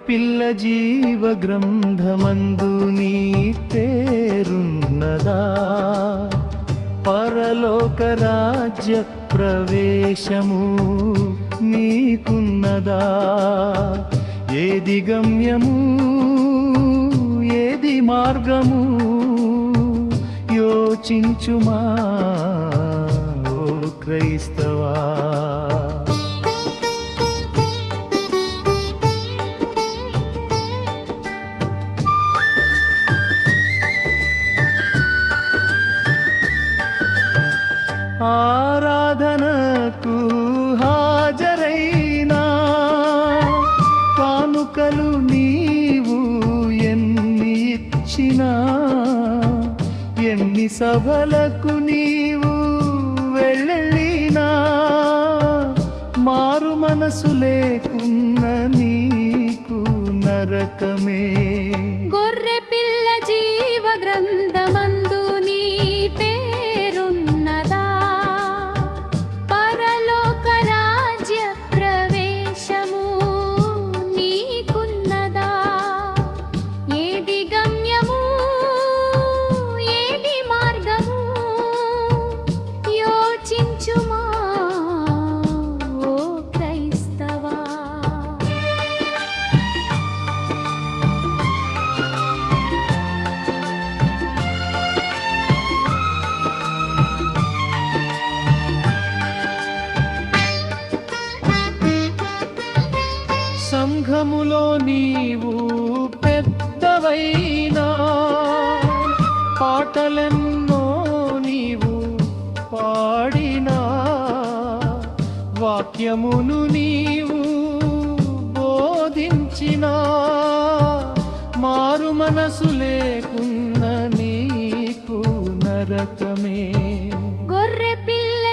పిల్ల జీవ గ్రంథమందు నీ పేరున్నదా? పరలోక రాజ్య ప్రవేశము నీకున్నదా? ఏది గమ్యము, ఏది మార్గము యోచించుమా ఓ క్రైస్తవా. ఆరాధనకు హాజరైనా కానుకలు నీవు ఎన్ని ఇచ్చినా, ఎన్ని సభలకు నీవు వెళ్ళినా, మారు మనసు లేకున్న నీకు నరకమే. గొర్రె పిల్ల జీవ గ్రంథమందు నీ పేరున్నదా? పరలోక రాజ్య ప్రవేశము నీకున్నదా? ఏది గమ్యము, ఏది మార్గము యోచించుమా ఓ క్రైస్తవా. సంఘములో నీవు పెద్దవైనా, పాటలెన్నో నీవు పాడినా, వాక్యమును నీవు బోధించినా, మారు మనసు లేకున్న నీకు నరకమే. గొర్రె పిల్ల